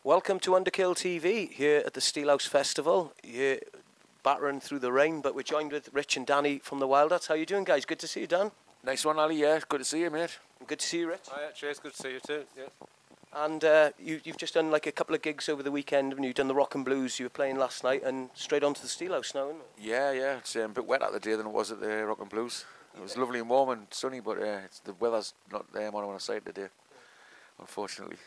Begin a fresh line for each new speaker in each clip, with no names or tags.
Welcome to Underkill TV here at the Steelhouse Festival. You're battering through the rain, but we're joined with Rich and Danny from the Wildhearts. How you doing, guys? Good to see you, Dan.
Nice one, Ali. Yeah, good to see you, mate.
Good to see you, Rich.
Hi, cheers. Good to see you too. Yeah.
And you've just done like a couple of gigs over the weekend, and you've done the Rock and Blues. You were playing last night, and straight onto the Steelhouse now, isn't it?
Yeah. It's a bit wet out the day than it was at the Rock and Blues. It was lovely and warm and sunny, but the weather's not there what I want to say today, unfortunately.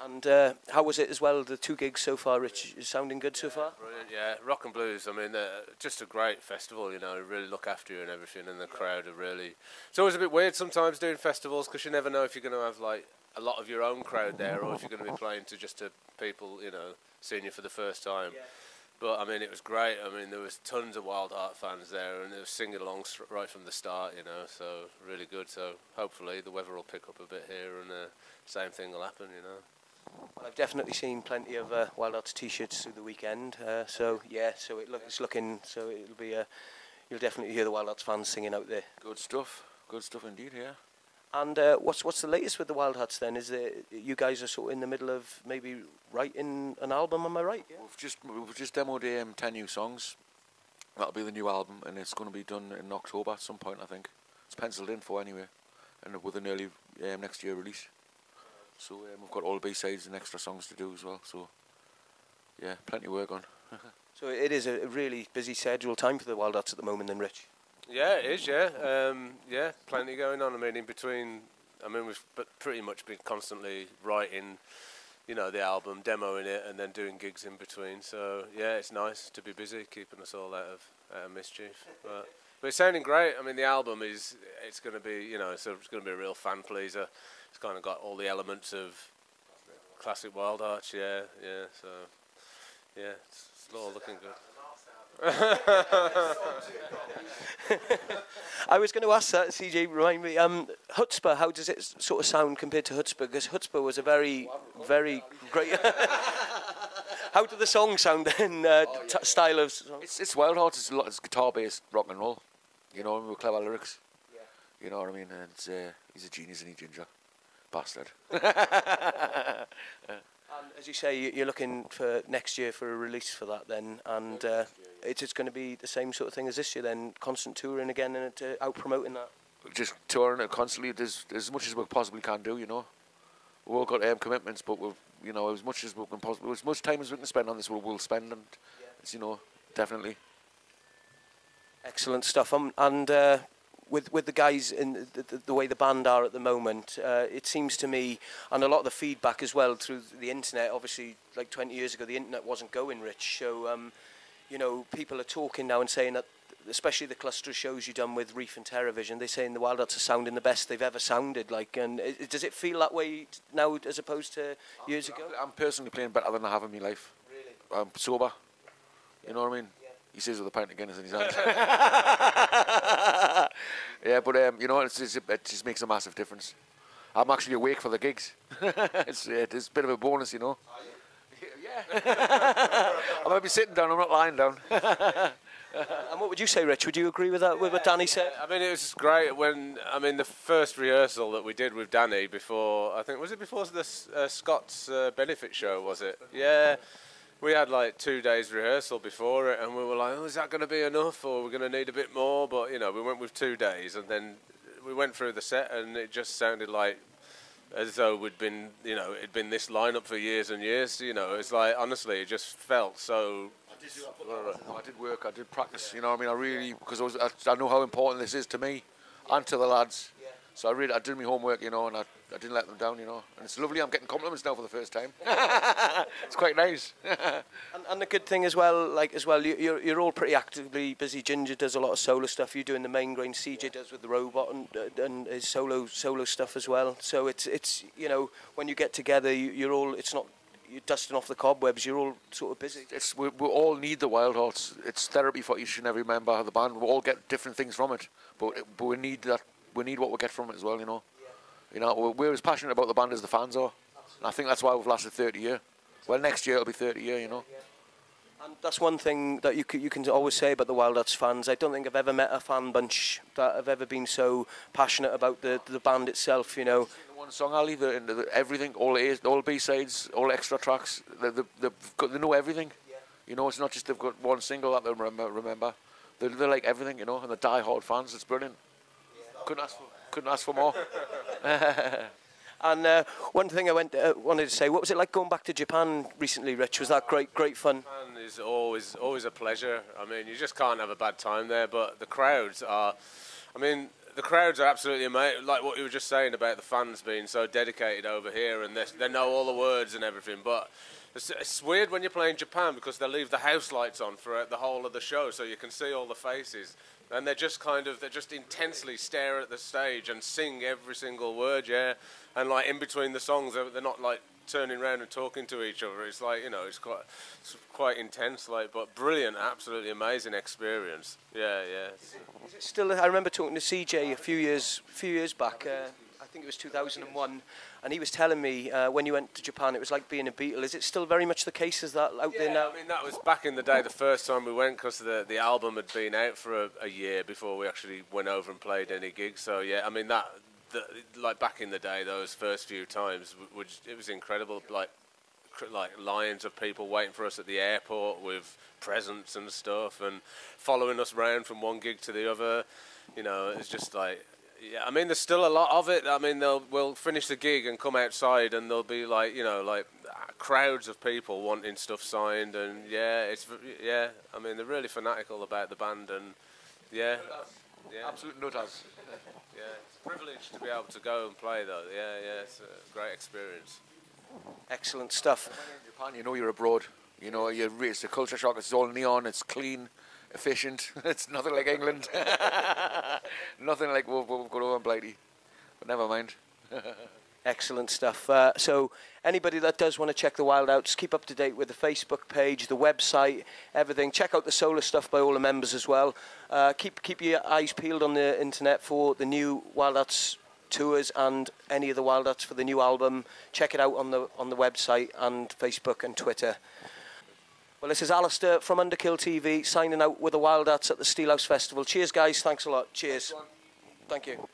And how was it as well, the two gigs so far, Rich? Is sounding good so far?
Brilliant, yeah. Rock and Blues, I mean, just a great festival, you know, really look after you and everything, and the crowd are really... It's always a bit weird sometimes doing festivals, because you never know if you're going to have, like, a lot of your own crowd there, or if you're going to be playing to just to people, you know, seeing you for the first time. Yeah. But, I mean, it was great. I mean, there was tons of Wildheart fans there, and they were singing along right from the start, you know, so really good. So, hopefully, the weather will pick up a bit here, and same thing will happen, you know.
Well, I've definitely seen plenty of Wildhearts t-shirts through the weekend. So it's looking. So it'll be. You'll definitely hear the Wildhearts fans singing out there.
Good stuff indeed. Yeah.
And what's the latest with the Wildhearts then? Is you guys are sort of in the middle of maybe writing an album? Am I right? Yeah.
We've just demoed 10 new songs. That'll be the new album, and it's going to be done in October at some point, I think. It's penciled in for anyway, and with an early next year release. So we've got all the B-sides and extra songs to do as well. So, yeah, plenty of work on.
So it is a really busy schedule time for the Wildhearts at the moment then, Rich?
Yeah, it is, yeah. Yeah, plenty going on. I mean, in between, we've pretty much been constantly writing, you know, the album, demoing it, and then doing gigs in between. So, yeah, it's nice to be busy, keeping us all out of mischief. But it's sounding great. I mean, the album it's going to be, you know, it's going to be a real fan pleaser. It's kind of got all the elements of classic Wildhearts, yeah. So, yeah, it's all looking good.
I was going to ask that, CJ, remind me, Chutzpah, how does it sort of sound compared to Chutzpah? Because Chutzpah was a very, very great... How do the songs sound in style of song?
It's Wildhearts, it's guitar-based rock and roll, you know, with clever lyrics. Yeah. You know what I mean? And he's a genius, isn't he, Ginger? Bastard.
And as you say, you're looking for next year for a release for that then, and it's going to be the same sort of thing as this year then, constant touring again and out promoting that.
Just touring it constantly, as much as we possibly can do, you know. We've all got commitments, but we've, you know, as much as we can possibly, as much time as we can spend on this, we'll spend, and it's, you know, definitely.
Excellent stuff. And with the guys in the way the band are at the moment, it seems to me, and a lot of the feedback as well through the internet, obviously like 20 years ago the internet wasn't going, Rich, so you know, people are talking now and saying that, especially the cluster of shows you've done with Reef and TerraVision, they're saying the Wildhearts are sounding the best they've ever sounded, like, and does it feel that way now as opposed to years ago?
I'm personally playing better than I have in my life. Really? I'm sober, you know what I mean? He says with a pint of Guinness in his hand. Yeah, but you know, it just makes a massive difference. I'm actually awake for the gigs. It's a bit of a bonus, you know. Yeah. I might be sitting down. I'm not lying down.
And what would you say, Rich? Would you agree with that? With what Danny said?
I mean, it was great when the first rehearsal that we did with Danny before. I think was it before the Scott's benefit show? Was it? Yeah. We had like 2 days rehearsal before it, and we were like, oh, is that going to be enough, or we're going to need a bit more? But, you know, we went with 2 days, and then we went through the set, and it just sounded like as though it'd been this lineup for years and years, you know. It's like, honestly, it just felt so...
I did work, I did practice, you know what I mean? I really, because I know how important this is to me and to the lads. So I did my homework, you know, and I didn't let them down, you know. And it's lovely. I'm getting compliments now for the first time. It's quite nice.
and the good thing as well, you're all pretty actively busy. Ginger does a lot of solo stuff. You're doing the main grain. CJ does with the robot and his solo stuff as well. So it's you know, when you get together, you're dusting off the cobwebs. You're all sort of busy.
We all need the Wildhearts. It's therapy for each and every member of the band. We all get different things from it, but we need that. We need what we get from it as well, you know. Yeah. You know, we're as passionate about the band as the fans are. And I think that's why we've lasted 30 years. Well, next year it'll be 30 years, you know.
And that's one thing that you can always say about the Wildhearts fans. I don't think I've ever met a fan bunch that have ever been so passionate about the band itself, you know.
One song, I'll leave it into everything, all B-sides, all extra tracks. They know everything. Yeah. You know, it's not just they've got one single that they remember. They like everything, you know, and the die-hard fans. It's brilliant. Yeah. Couldn't ask for more.
And one thing I wanted to say, what was it like going back to Japan recently, Rich? Was that great fun?
Japan is always a pleasure. I mean, you just can't have a bad time there. But the crowds are, the crowds are absolutely amazing. Like what you were just saying about the fans being so dedicated over here, and they know all the words and everything. But it's weird when you're playing Japan because they leave the house lights on throughout the whole of the show, so you can see all the faces. And they just intensely stare at the stage and sing every single word, yeah. And like in between the songs, they're not like turning around and talking to each other. It's like, you know, it's quite intense, like, but brilliant, absolutely amazing experience. Yeah.
Is it still? I remember talking to CJ a few years back. I think it was 2001, and he was telling me when you went to Japan, it was like being a Beatle. Is it still very much the case? Is that out there now?
I mean, that was back in the day, the first time we went, because the album had been out for a year before we actually went over and played any gigs. So yeah, I mean like back in the day, those first few times, it was incredible. Like lines of people waiting for us at the airport with presents and stuff, and following us around from one gig to the other. You know, it's just like. Yeah, I mean, there's still a lot of it. I mean, we'll finish the gig and come outside, and there'll be like, you know, like crowds of people wanting stuff signed, and I mean, they're really fanatical about the band, and yeah.
Absolute nutters.
Yeah, it's a privilege to be able to go and play, though. Yeah, it's a great experience.
Excellent stuff.
When you're in Japan, you know you're abroad. You know, it's a culture shock. It's all neon. It's clean. Efficient. It's nothing like England. Nothing like what we've got over in Blighty. But never mind.
Excellent stuff. So anybody that does want to check the Wildhearts, keep up to date with the Facebook page, the website, everything. Check out the solo stuff by all the members as well. Keep your eyes peeled on the internet for the new Wildhearts tours and any of the Wildhearts for the new album. Check it out on the website and Facebook and Twitter. Well, this is Alistair from Underkill TV signing out with the Wildhearts at the Steelhouse Festival. Cheers, guys. Thanks a lot. Cheers. Thank you.